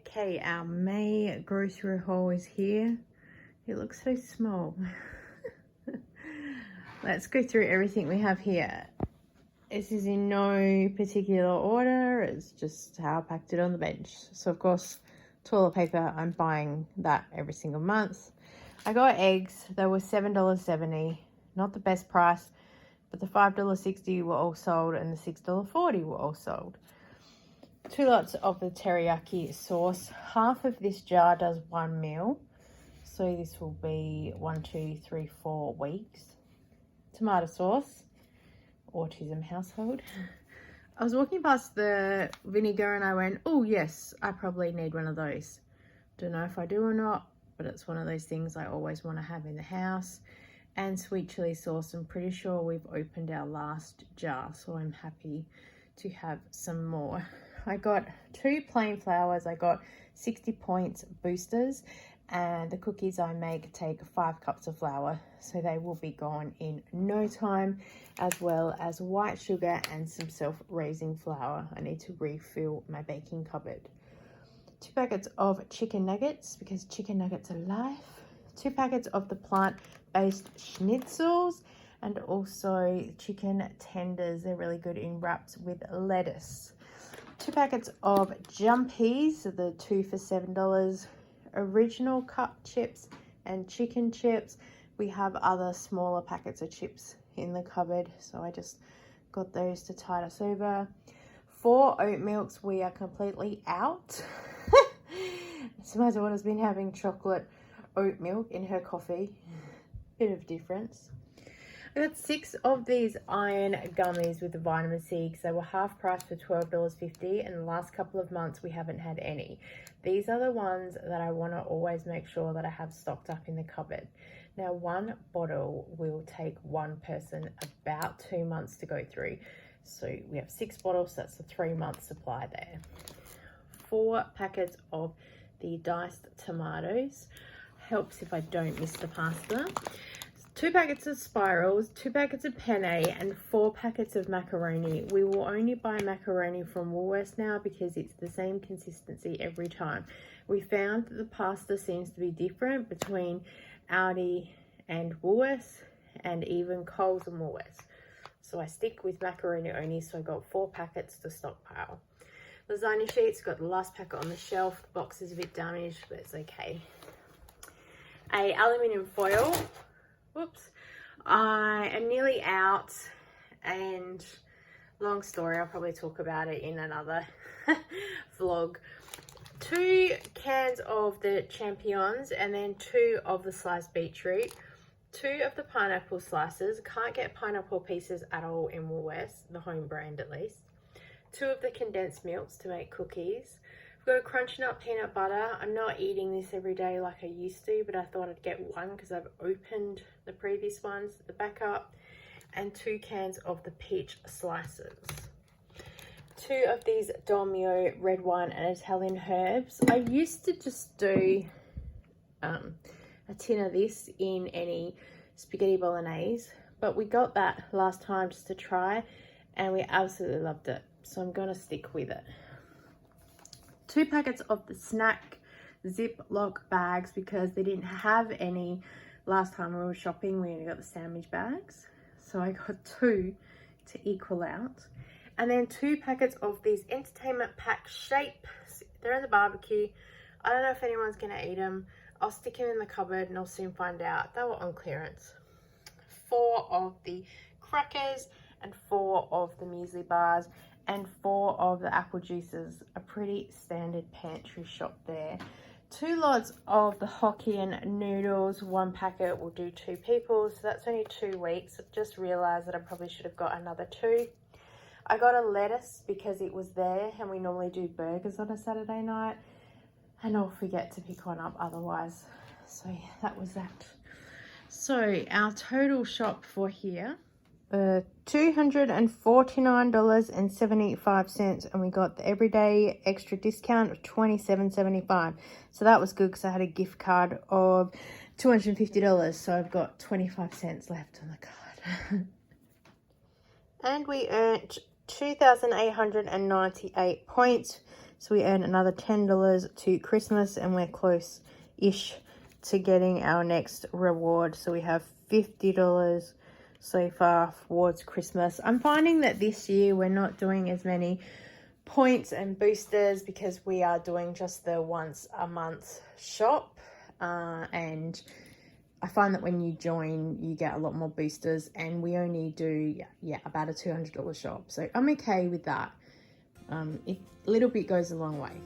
Okay, our May grocery haul is here. It looks so small. Let's go through everything we have here. This is in no particular order. It's just how I packed it on the bench. So of course, toilet paper, I'm buying that every single month. I got eggs. They were $7.70. Not the best price, but the $5.60 were all sold and the $6.40 were all sold. 2 lots of the teriyaki sauce. Half of this jar does 1 meal. So this will be 1, 2, 3, 4 weeks. Tomato sauce. Autism household. I was walking past the vinegar and I went, oh yes, I probably need one of those. Don't know if I do or not, but it's one of those things I always want to have in the house. And sweet chili sauce. I'm pretty sure we've opened our last jar, so I'm happy to have some more. I got 2 plain flours. I got 60 points boosters, and the cookies I make take 5 cups of flour, so they will be gone in no time, as well as white sugar and some self-raising flour. I need to refill my baking cupboard. 2 packets of chicken nuggets, because chicken nuggets are life. 2 packets of the plant-based schnitzels, and also chicken tenders. They're really good in wraps with lettuce. 2 packets of jumpies, the 2 for $7. Original cup chips and chicken chips. We have other smaller packets of chips in the cupboard, so I just got those to tide us over. 4 oat milks. We are completely out. So my daughter's been having chocolate oat milk in her coffee. Bit of difference. I got 6 of these iron gummies with the vitamin C because they were half price for $12.50, and the last couple of months we haven't had any. These are the ones that I want to always make sure that I have stocked up in the cupboard. Now, 1 bottle will take 1 person about 2 months to go through. So we have 6 bottles, so that's a 3-month supply there. 4 packets of the diced tomatoes. Helps if I don't miss the pasta. 2 packets of spirals, 2 packets of penne, and 4 packets of macaroni. We will only buy macaroni from Woolworths now because it's the same consistency every time. We found that the pasta seems to be different between Aldi and Woolworths, and even Coles and Woolworths. So I stick with macaroni only, so I got 4 packets to stockpile. Lasagna sheets, got the last packet on the shelf. The box is a bit damaged, but it's okay. A aluminium foil. Whoops, I am nearly out, and long story, I'll probably talk about it in another vlog. 2 cans of the champignons, and then 2 of the sliced beetroot, 2 of the pineapple slices. Can't get pineapple pieces at all in Woolworths, the home brand at least. 2 of the condensed milks to make cookies. I've got a crunch nut peanut butter. I'm not eating this every day like I used to, but I thought I'd get 1 because I've opened the previous ones, the backup. And 2 cans of the peach slices. 2 of these Dolmio red wine and Italian herbs. I used to just do a tin of this in any spaghetti bolognese, but we got that last time just to try, and we absolutely loved it. So I'm going to stick with it. 2 packets of the snack Ziploc bags because they didn't have any last time we were shopping. We only got the sandwich bags. So I got 2 to equal out. And then 2 packets of these entertainment pack shapes. They're in the barbecue. I don't know if anyone's going to eat them. I'll stick them in the cupboard and I'll soon find out. They were on clearance. 4 of the crackers and 4 of the muesli bars, and 4 of the apple juices. A pretty standard pantry shop there. 2 lots of the Hokkien noodles. 1 packet will do 2 people, so that's only 2 weeks. Just realized that I probably should have got another 2. I got a lettuce because it was there, and we normally do burgers on a Saturday night, and I'll forget to pick one up otherwise. So yeah, that was that. So our total shop for here, $249.75, and we got the everyday extra discount of $27.75. So that was good because I had a gift card of $250, so I've got 25 cents left on the card. And we earned 2,898 points. So we earn another $10 to Christmas, and we're close-ish to getting our next reward. So we have $50 so far towards Christmas. I'm finding that this year we're not doing as many points and boosters because we are doing just the once a month shop, and I find that when you join you get a lot more boosters, and we only do about a $200 shop, so I'm okay with that. A little bit goes a long way.